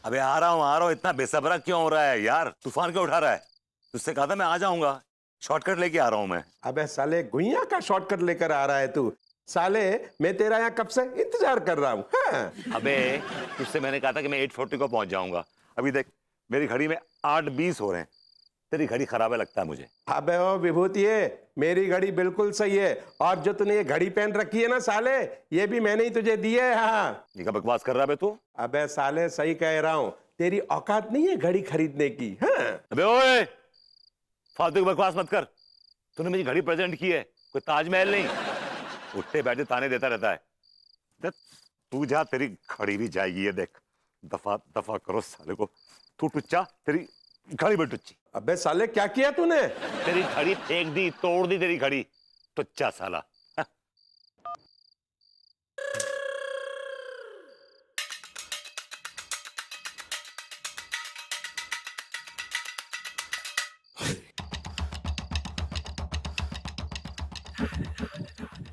अबे आ रहा हूँ, इतना बेसब्रा क्यों हो रहा है यार? तूफान क्यों उठा रहा है? तुझसे कहा था मैं आ जाऊंगा, शॉर्टकट लेके आ रहा हूँ मैं। अबे साले गुइया का शॉर्टकट लेकर आ रहा है तू। साले मैं तेरा यहाँ कब से इंतजार कर रहा हूँ। हाँ। अबे तुझसे मैंने कहा था कि मैं 8:40 को पहुंच जाऊंगा। अभी देख मेरी घड़ी में 8:20 हो रहे हैं। तेरी घड़ी खराब है लगता है मुझे। अबे ओ विभूति मेरी घड़ी बिल्कुल सही है। और जो तूने ये घड़ी पहन रखी है ना साले, ये भी मैंने ही तुझे दी है। हाँ। ये क्या बकवास कर रहा है बे तू? अबे साले सही कह रहा हूँ, तेरी औकात नहीं है घड़ी खरीदने की। हाँ। अबे ओए, फालतू की बकवास मत कर। तूने मुझे घड़ी प्रेजेंट की है, कोई ताजमहल नहीं। उठते बैठे ताने देता रहता है। देख, तू जा, तेरी घड़ी भी जाएगी। ये देख, दफा दफा करो साले को। तू टुच्चा, तेरी घड़ी भी टुच्ची। अबे साले क्या किया तूने? तेरी घड़ी फेंक दी, तोड़ दी तेरी घड़ी, टुच्चा साला।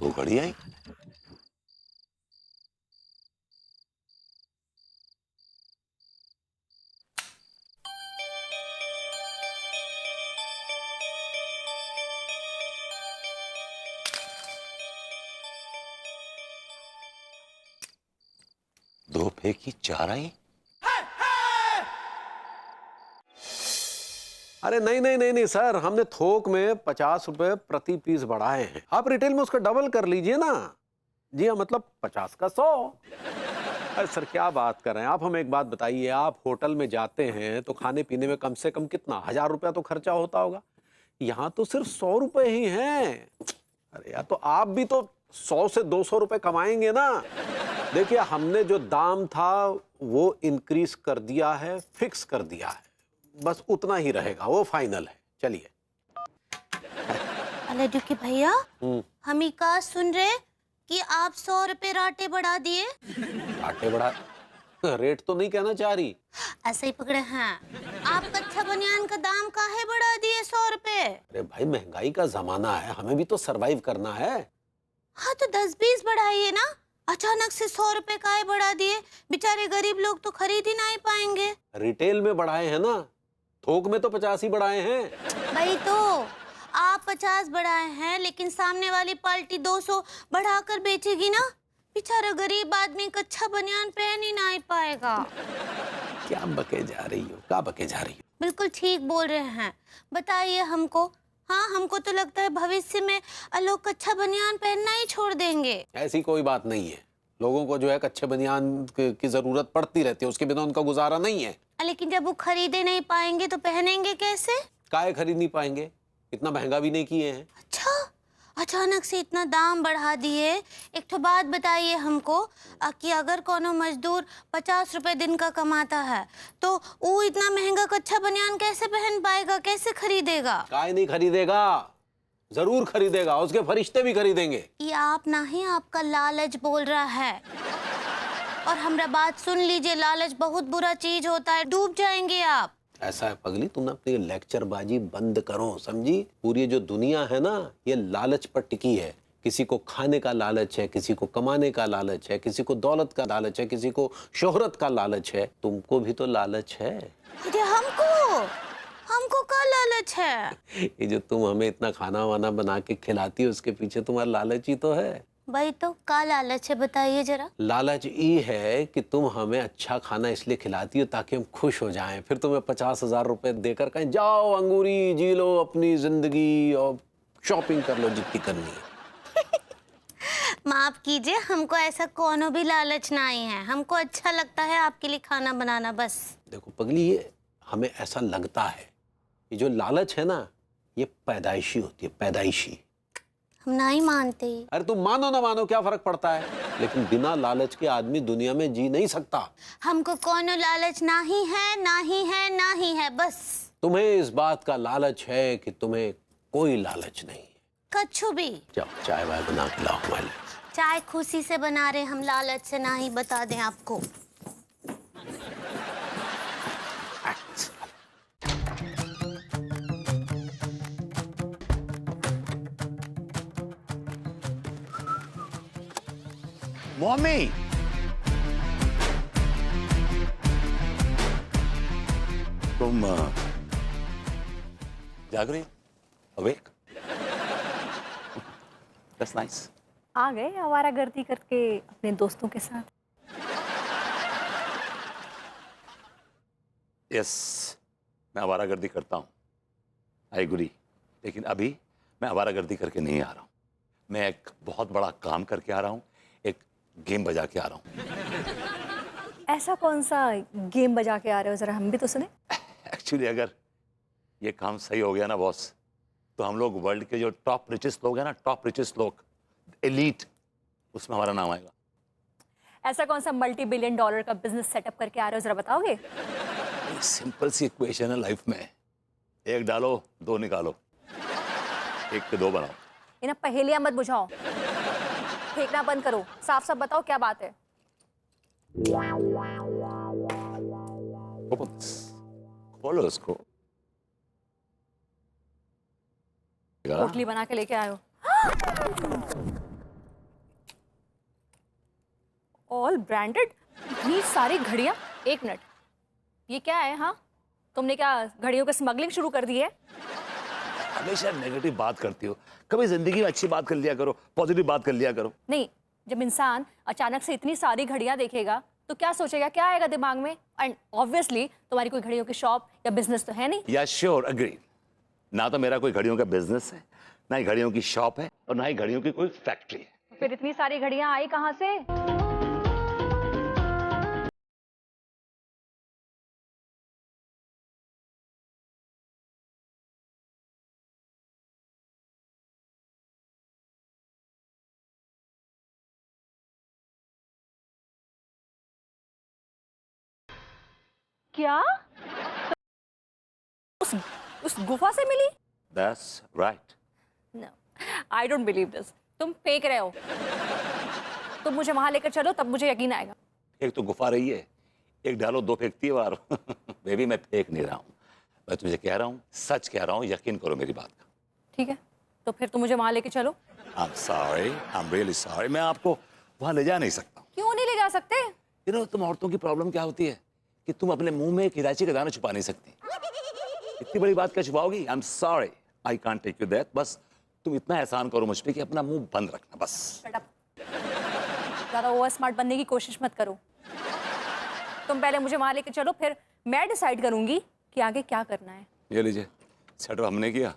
दो घड़ी आई। दो फेंकी, चार आई। अरे नहीं नहीं नहीं नहीं सर, हमने थोक में 50 रुपए प्रति पीस बढ़ाए हैं। आप रिटेल में उसका डबल कर लीजिए ना। जी हाँ, मतलब 50 का 100। अरे सर क्या बात कर रहे हैं आप? हमें एक बात बताइए, आप होटल में जाते हैं तो खाने पीने में कम से कम कितना 1000 रुपया तो खर्चा होता होगा। यहाँ तो सिर्फ 100 रुपए ही हैं। अरे यार, तो आप भी तो 100 से 200 रुपए कमाएंगे ना। देखिए, हमने जो दाम था वो इंक्रीज कर दिया है, फिक्स कर दिया है। बस उतना ही रहेगा, वो फाइनल है। चलिए। अरे दुखी भैया, हम ही का सुन रहे कि आप 100 रुपए राटे बढ़ा दिए। आटे बढ़ा? रेट तो नहीं कहना चाह रही। ऐसे ही पकड़े हैं। आप कच्चा बनियान का दाम काहे बढ़ा दिए 100 रुपए? अरे भाई, महंगाई का जमाना है, हमें भी तो सरवाइव करना है। हाँ तो 10-20 बढ़ाइए ना। अचानक से 100 रुपए काहे बढ़ा दिए? बेचारे गरीब लोग तो खरीद ही नहीं पाएंगे। रिटेल में बढ़ाए हैं ना, थोक में तो 50 ही बढ़ाए हैं। वही तो, आप 50 बढ़ाए हैं लेकिन सामने वाली पार्टी 200 बढ़ाकर बेचेगी ना। बेचारा गरीब आदमी कच्चा बनियान पहन ही नहीं पाएगा। क्या बके जा रही हो, क्या बके जा रही हो? बिल्कुल ठीक बोल रहे हैं, बताइए हमको। हाँ, हमको तो लगता है भविष्य में लोग कच्चा बनियान पहनना ही छोड़ देंगे। ऐसी कोई बात नहीं है। लोगों को जो है कच्चे बनियान की जरूरत पड़ती रहती है, उसके बिना उनका गुजारा नहीं है। लेकिन जब वो खरीदे नहीं पाएंगे तो पहनेंगे कैसे? काहे खरीद नहीं पाएंगे? इतना महंगा भी नहीं किए हैं। अच्छा, अचानक से इतना दाम बढ़ा दिए। एक तो बात बताइए हमको कि अगर कोनो मजदूर 50 रुपए दिन का कमाता है तो वो इतना महंगा कच्चा बनियान कैसे पहन पाएगा, कैसे खरीदेगा? काहे नहीं खरीदेगा? जरूर खरीदेगा, उसके फरिश्ते भी खरीदेंगे। ये आप ना ही, आपका लालच बोल रहा है। और हमरा बात सुन लीजिए, लालच बहुत बुरा चीज होता है, डूब जाएंगे आप। ऐसा है पगली, तुम अपनी लेक्चरबाजी बंद करो, समझी? पूरी जो दुनिया है ना, ये लालच पर टिकी है। किसी को खाने का लालच है, किसी को कमाने का लालच है, किसी को दौलत का लालच है, किसी को शोहरत का लालच है। तुमको भी तो लालच है। ये हमको का लालच है? ये जो तुम हमें इतना खाना वाना बना के खिलाती हो, उसके पीछे तुम्हारा लालच ही तो है। भाई तो का लालच है, बताइए जरा। लालच ये है कि तुम हमें अच्छा खाना इसलिए खिलाती हो ताकि हम खुश हो जाएं, फिर तुम्हें 50,000 रुपए देकर कहें जाओ अंगूरी जी लो अपनी जिंदगी और शॉपिंग कर लो जितनी करनी है। माफ कीजिए, हमको ऐसा कोनो भी लालच नहीं है। हमको अच्छा लगता है आपके लिए खाना बनाना, बस। देखो पगली, ये हमें ऐसा लगता है, ये जो लालच है ना, ये पैदाइशी होती है, पैदाइशी। हम नहीं मानते। अरे तुम मानो ना मानो, क्या फर्क पड़ता है? लेकिन बिना लालच के आदमी दुनिया में जी नहीं सकता। हमको कोनो लालच नहीं है, नहीं है, नहीं है, बस। तुम्हें इस बात का लालच है कि तुम्हें कोई लालच नहीं है। कछु भी। जाओ चाय वाय बना के लाओ हमारे लिए। चाय खुशी से बना रहे, हम लालच से नहीं, बता दें आपको। मम्मी, तुम जाग रही अवेक? That's nice. आ गए आवारागर्दी करके अपने दोस्तों के साथ। यस, मैं आवारागर्दी करता हूँ, आई एग्री। लेकिन अभी मैं आवारागर्दी करके नहीं आ रहा हूँ, मैं एक बहुत बड़ा काम करके आ रहा हूँ, एक गेम बजा के आ रहा हूँ। ऐसा कौन सा गेम बजा के आ रहे हो, जरा हम भी तो सुने। एक्चुअली अगर ये काम सही हो गया ना बॉस, तो हम लोग वर्ल्ड के जो टॉप रिचेस्ट लोग हैं ना, टॉप रिचेस्ट लोग, एलीट, उसमें हमारा नाम आएगा। ऐसा कौन सा मल्टी बिलियन डॉलर का बिजनेस सेटअप करके आ रहे हो, जरा बताओगे। सिंपल सी इक्वेशन है लाइफ में, एक डालो दो निकालो, एक के दो बनाओ। इन्हें पहेलियां मत बुझाओ, फेंकना बंद करो, साफ साफ बताओ क्या बात है। खोलो उसको। पोटली बना के लेके आयो। ऑल ब्रांडेड, इतनी सारी घड़ियां। एक मिनट, ये क्या है? हाँ, तुमने क्या घड़ियों की स्मगलिंग शुरू कर दी है? हमेशा नेगेटिव बात करती हो, कभी जिंदगी में अच्छी बात कर लिया करो, पॉजिटिव बात कर लिया करो। नहीं, जब इंसान अचानक से इतनी सारी घड़ियां देखेगा तो क्या सोचेगा, क्या आएगा दिमाग में? एंड ऑब्वियसली तुम्हारी कोई घड़ियों की शॉप या बिजनेस तो है नहीं। या श्योर, अग्री। ना तो मेरा कोई घड़ियों का बिजनेस है, ना ही घड़ियों की शॉप है, और ना ही घड़ियों की कोई फैक्ट्री है। फिर इतनी सारी घड़ियां आई कहां से? क्या उस गुफा से मिली? That's right. No, I don't believe this. तुम फेंक रहे हो। तुम मुझे वहां लेकर चलो, तब मुझे यकीन आएगा। एक तो गुफा रही है, एक डालो दो फेंकती है बार। बेबी मैं फेंक नहीं रहा हूँ, मैं तुझे कह रहा हूँ, सच कह रहा हूँ, यकीन करो मेरी बात का। ठीक है, तो फिर तुम मुझे वहां लेके चलो। I'm sorry, I'm really sorry, मैं आपको वहां ले जा नहीं सकता। क्यों नहीं ले जा सकते? You know, तुम औरतों की प्रॉब्लम क्या होती है कि तुम अपने मुंह में एक इलायची का दाना छुपा नहीं सकती। इतनी बड़ी बात क्या छुपाओगी? I am sorry, I can't take you that. बस तुम इतना एहसान करो मुझ पे कि अपना मुंह बंद रखना, बस। Shut up. ज्यादा ओवर स्मार्ट बनने की कोशिश मत करो। तुम पहले मुझे वहां लेके चलो, फिर मैं डिसाइड करूंगी कि आगे क्या करना है। ये लीजिए, सेटअप हमने किया,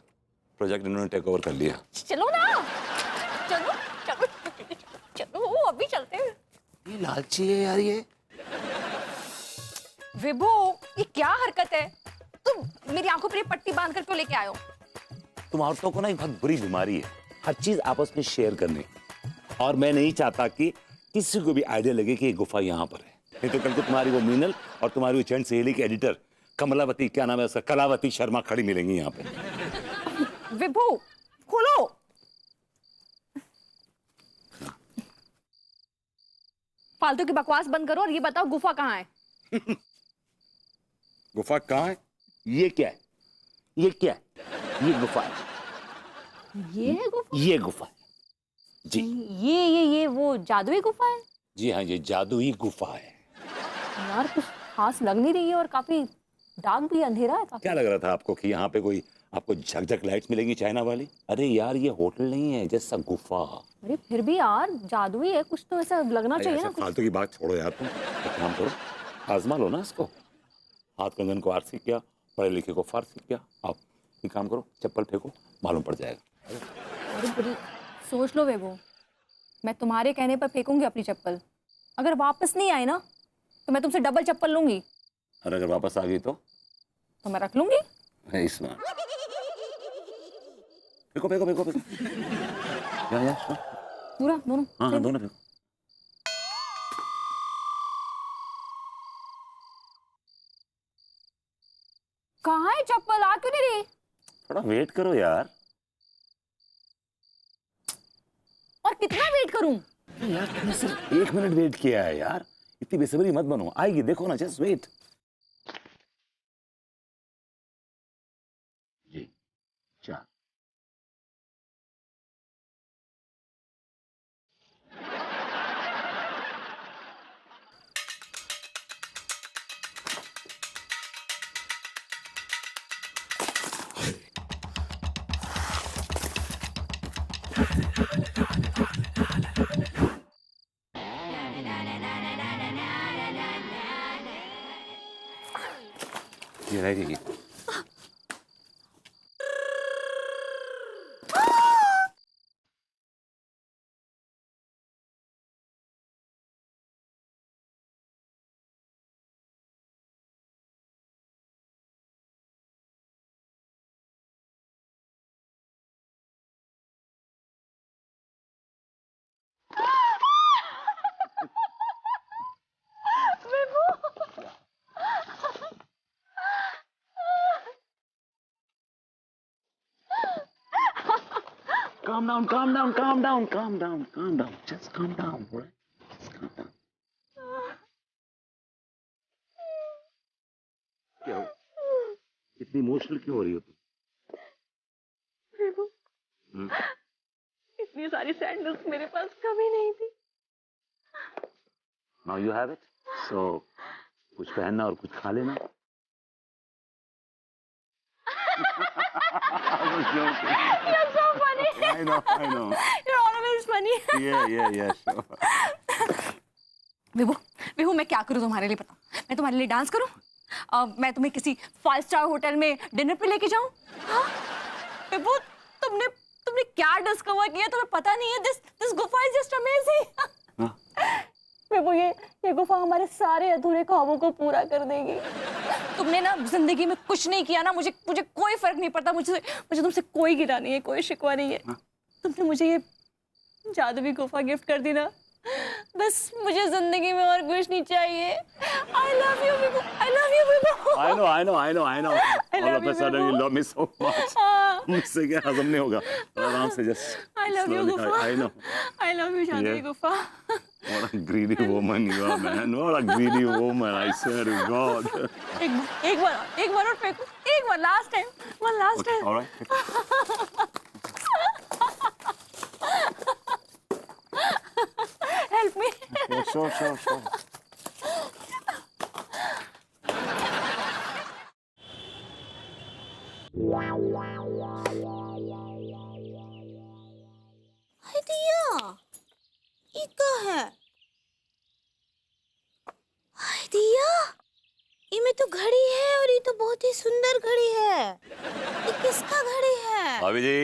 प्रोजेक्ट इन्होंने टेक ओवर कर लिया। चलो ना, चलो चलो चलो, अभी चलते हैं। ये लालची है यार ये। विभू, ये क्या हरकत है? तुम मेरी आंखों पर ये पट्टी बांध कर क्यों लेके आए हो? तुम औरतों को ना एक बहुत बुरी बीमारी है, हर चीज आपस में शेयर करने, और मैं नहीं चाहता कि किसी को भी आइडिया लगे कि ये गुफा यहाँ पर है। नहीं तो कल को तुम्हारी वो मीनल और तुम्हारी वो चैन सहेली की एडिटर कमलावती, क्या नाम है उसका, कलावती शर्मा खड़ी मिलेंगी यहाँ पे। विभू, खोलो। फालतू की बकवास बंद करो और ये बताओ गुफा कहाँ है? गुफा कहाँ है? ये क्या है? ये क्या है? ये गुफा है। ये है गुफा? ये गुफा है जी। ये वो जादुई गुफा है? जी हाँ, ये जादुई गुफा है। यार कुछ खास लग नहीं रही है और काफी डार्क भी, अंधेरा है काफी। क्या लग रहा था आपको कि यहाँ पे कोई आपको झकझक लाइट्स मिलेंगी चाइना वाली? अरे यार ये होटल नहीं है, जैसा गुफा। अरे फिर भी यार जादुई है, कुछ तो ऐसा लगना चाहिए ना। फालतू की बात छोड़ो यार, तुम एक काम करो, आजमा लो ना इसको। हाथ कंगन को आरसी किया, पढ़े लिखे को फारसी किया। आप एक काम करो, चप्पल फेंको, मालूम पड़ जाएगा। अरे बुरी सोच लो बेबो, मैं तुम्हारे कहने पर फेंकूंगी अपनी चप्पल। अगर वापस नहीं आई ना तो मैं तुमसे डबल चप्पल लूंगी। और अगर वापस आ गई तो मैं रख लूंगी। इसमें फेंको फेंको फेंको फेंको। या पूरा दोनों? हाँ हाँ, दोनों फेंको। कहाँ है चप्पल? आ क्यों नहीं रही? थोड़ा वेट करो यार। और कितना वेट करूं? यार तुमने सिर्फ 1 मिनट वेट किया है यार, इतनी बेसब्री मत बनो, आएगी, देखो ना, जस्ट वेट। जी 4। ये रहेगी। Calm down, calm down, calm down, calm down, calm down. Just calm down, all right? Just calm down. क्या हो? इतनी इमोशनल क्यों हो रही हो तुम? इतनी सारी सैंडल्स मेरे पास कभी नहीं थी। Now you have it. So कुछ पहनना और कुछ खा लेना. I was joking. You're so funny. I know. You're always funny. Yeah, sure. विभू मैं क्या करूँ तुम्हारे लिए पता? मैं तुम्हारे लिए डांस करूँ? मैं तुम्हें किसी 5 स्टार होटल में डिनर पे लेके जाऊँ? हाँ? विभू तुमने क्या डिस्कवर किया तुम्हें पता नहीं है? दिस गुफा इज जस्ट अमेजिंग। विभू ये गुफा हमारे सारे अधूरे ख्वाबों को पूरा कर देगी। तुमने ना जिंदगी में कुछ नहीं किया ना, मुझे कोई फर्क नहीं पड़ता, मुझे तुमसे कोई गिला नहीं है, कोई शिकवा नहीं है। तुमने मुझे ये जादुई गुफा गिफ्ट कर दी ना, बस मुझे जिंदगी में और कुछ नहीं चाहिए। I love you, Vivu. I love you, Vivu. I know. All love of a you, sudden you Vivu. love me so much. मुझसे क्या हजम नहीं होगा। आराम से just. I love you, slowly. गुफा। I know. I love you, जादुई Yeah. गुफा। What a greedy woman you are, man. What a greedy woman. I swear to God. एक बार और फेंको, एक बार last time, one last time। All right. Help me। Yeah, sure. Hi Diya, ये क्या है? हाय दिया, ये में तो घड़ी है और ये तो बहुत ही सुंदर घड़ी है। ये किसका घड़ी है? भाभी जी,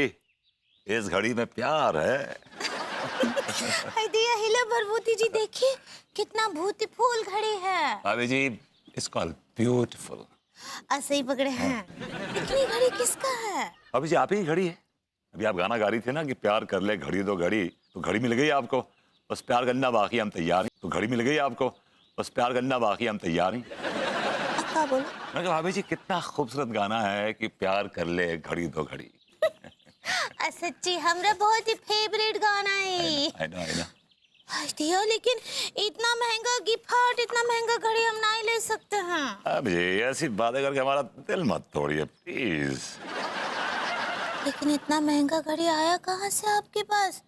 इस घड़ी में प्यार है। हाय दिया, हिला भरभूति जी देखिए कितना ब्यूटीफुल घड़ी है। भाभी जी, इट्स कॉल्ड ब्यूटीफुल। ऐसे ही पकड़े हैं। इतनी घड़ी किसका है? भाभी जी, आप ही की घड़ी है। अभी आप गाना गा रही थी ना कि प्यार कर ले घड़ी दो घड़ी, तो घड़ी मिल गई आपको, बस प्यार करना बाकी, हम तैयार हैं। तो घड़ी मिल गई आपको, बस प्यार करना बाकी, हम तैयार हैं। क्या बोलो? मैं कहा भाभी जी, कितना खूबसूरत गाना है कि प्यार कर ले घड़ी दो घड़ी। सच्ची हमरा बहुत ही फेवरेट गाना है। I know. हाय दिया, लेकिन इतना महंगा गिफ्ट, इतना महंगा घड़ी हम नहीं ले सकते हैं। अब ये ऐसी बातें करके हमारा दिल मत तोड़िए प्लीज। लेकिन इतना महंगा घड़ी आया कहाँ से आपके पास?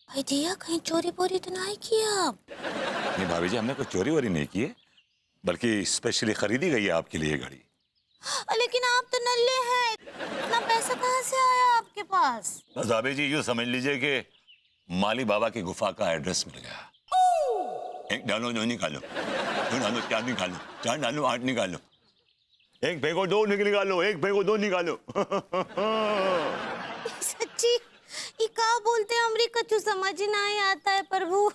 भाई दिया, कहीं चोरी बोरी तो नहीं किया आप? नहीं भाभी जी, हमने कोई चोरी वोरी नहीं की है, बल्कि स्पेशली खरीदी गई है आपके लिए घड़ी। लेकिन आप तो नल्ले हैं, इतना पैसा कहाँ से आया आपके पास? बस भाभी जी, यूँ समझ लीजिए कि माली बाबा की गुफा का एड्रेस मिल गया। एक डालो दो निकालो, दो डालो चार निकालो, चार डालो आठ निकालो, एक फेंको दो निकालो, एक फेंको दो निकालो। सच्ची ये क्या बोलते हैं, हमरी कछु समझ ही नहीं आता है प्रभु।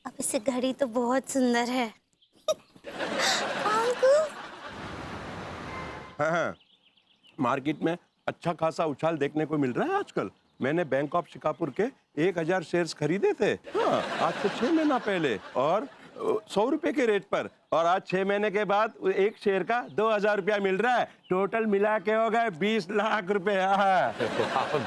अब इसे घड़ी तो बहुत सुंदर है। हाँ, मार्केट में अच्छा खासा उछाल देखने को मिल रहा है आजकल। मैंने बैंक ऑफ शिकापुर के 1000 शेयर्स खरीदे थे, हाँ, आज से 6 महीना पहले, और 100 रुपए के रेट पर, और आज 6 महीने के बाद एक शेयर का 2000 रुपया मिल रहा है। टोटल मिला के हो गए 20 लाख रुपए। हाँ।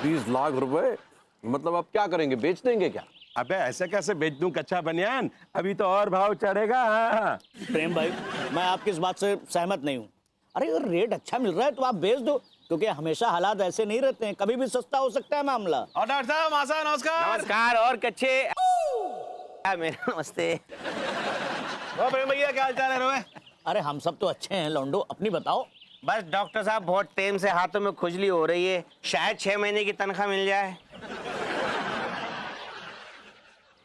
20 लाख रुपए? मतलब आप क्या करेंगे, बेच देंगे क्या? अबे ऐसे कैसे बेच दूं कच्चा बनियान, अभी तो और भाव चढ़ेगा। हाँ। प्रेम भाई, मैं आपकी इस बात से सहमत नहीं हूँ। अरे अगर रेट अच्छा मिल रहा है तो आप बेच दो, क्योंकि हमेशा हालात ऐसे नहीं रहते हैं, कभी भी सस्ता हो सकता है मामला। और डॉक्टर साहब, आशा नमस्कार। नमस्कार और कच्चे मेरा नमस्ते। प्रेम भैया, क्या हाल चाल है रोए? अरे हम सब तो अच्छे हैं लौंडो, अपनी बताओ। बस डॉक्टर साहब बहुत टाइम से हाथों में खुजली हो रही है, शायद 6 महीने की तनख्वाह मिल जाए।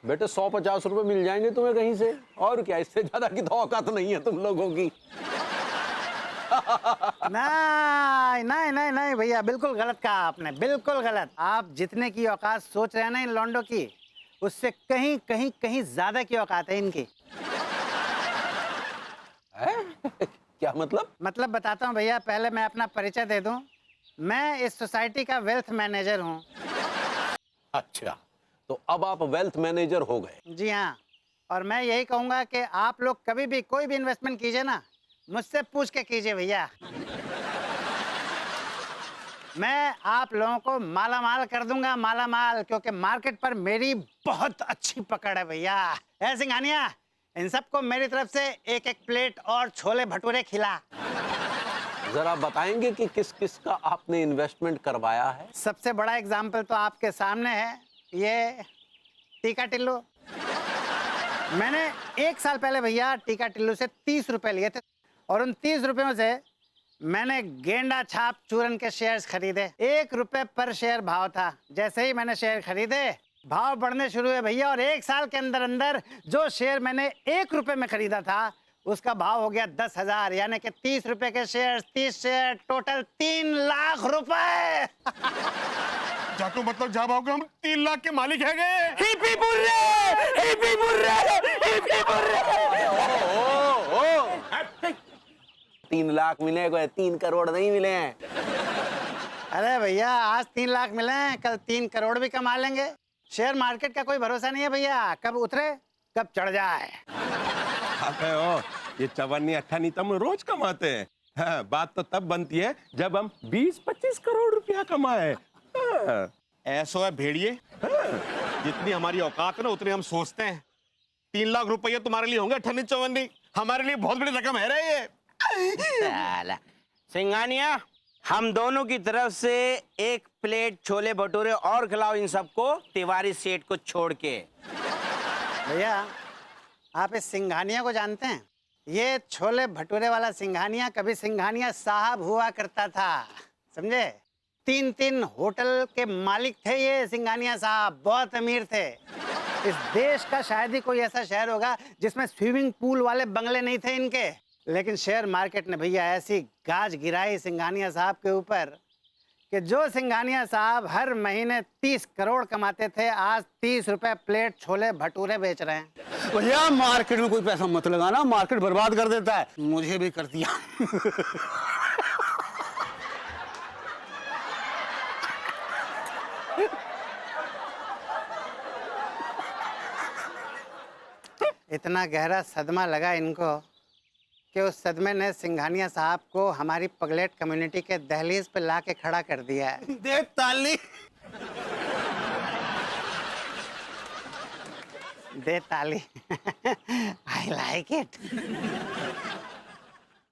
बेटे 150 रुपए मिल जाएंगे तुम्हें कहीं से, और क्या, इससे ज्यादा की तो औकात नहीं है तुम लोगों की। नहीं नहीं नहीं नहीं भैया, बिल्कुल गलत कहा आपने, बिल्कुल गलत। आप जितने की औकात सोच रहे हैं ना इन लौंडों की, उससे कहीं कहीं कहीं ज्यादा की औकात है इनकी। क्या मतलब? मतलब बताता हूँ भैया, पहले मैं अपना परिचय दे दूं। मैं इस सोसाइटी का वेल्थ मैनेजर हूँ। अच्छा, तो अब आप वेल्थ मैनेजर हो गए। जी हाँ, और मैं यही कहूँगा कि आप लोग कभी भी कोई भी इन्वेस्टमेंट कीजिए ना, मुझसे पूछ के कीजिए भैया। मैं आप लोगों को माला माल कर दूंगा, माला माल, क्योंकि मार्केट पर मेरी बहुत अच्छी पकड़ है भैया। ऐ सिंघानिया, इन सबको मेरी तरफ से एक एक प्लेट और छोले भटूरे खिला। जरा बताएंगे कि किस किस का आपने इन्वेस्टमेंट करवाया है? सबसे बड़ा एग्जाम्पल तो आपके सामने है, ये टीका टिल्लू। मैंने 1 साल पहले भैया टीका टिल्लू से 30 रुपए लिए थे, और उन 30 रुपयों से मैंने गेंडा छाप चूरन के शेयर्स खरीदे। 1 रुपए पर शेयर भाव था। जैसे ही मैंने शेयर खरीदे, भाव बढ़ने शुरू हुए भैया, और 1 साल के अंदर अंदर जो शेयर मैंने 1 रुपए में खरीदा था, उसका भाव हो गया 10,000। यानी कि 30 रुपए के शेयर, 30 शेयर, टोटल 3 लाख रुपए। जाको मतलब जा भाव हम 3 लाख के मालिक है गए। हिपी बुर्रे, हिपी बुर्रे, हिपी बुर्रे। 3 लाख मिले, कोई 3 करोड़ नहीं मिले हैं। अरे भैया, आज 3 लाख मिले हैं, कल 3 करोड़ भी कमा लेंगे। शेयर मार्केट का कोई भरोसा नहीं है भैया, कब उतरे कब चढ़ जाए। ओ, ये चवन्नी अट्ठानी तुम रोज कमाते हैं। हाँ, बात तो तब बनती है जब हम 20-25 करोड़ रुपया कमाए। हाँ। ऐसो है भेड़िए, जितनी हमारी औकात है ना उतनी हम सोचते हैं। 3 लाख रुपये तुम्हारे लिए होंगे अट्ठानी चवन्नी, हमारे लिए बहुत बड़ी रकम है रे ये। साला। सिंघानिया, हम दोनों की तरफ से 1 प्लेट छोले भटूरे और खिलाओ इन सबको, तिवारी सेठ को छोड़ के। भैया, आप इस सिंघानिया को जानते हैं? ये छोले भटूरे वाला सिंघानिया कभी सिंघानिया साहब हुआ करता था, समझे? 3-3 होटल के मालिक थे ये सिंघानिया साहब, बहुत अमीर थे। इस देश का शायद ही कोई ऐसा शहर होगा जिसमें स्विमिंग पूल वाले बंगले नहीं थे इनके। लेकिन शेयर मार्केट ने भैया ऐसी गाज गिराई सिंघानिया साहब के ऊपर कि जो सिंघानिया साहब हर महीने 30 करोड़ कमाते थे, आज 30 रुपए प्लेट छोले भटूरे बेच रहे हैं। भैया, मार्केट में कोई पैसा मत लगाना, मार्केट बर्बाद कर देता है। मुझे भी कर दिया। इतना गहरा सदमा लगा इनको कि उस सदमे ने सिंघानिया साहब को हमारी पगलेट कम्युनिटी के दहलीज पे ला के खड़ा कर दिया है। दे ताली। दे ताली। I like it.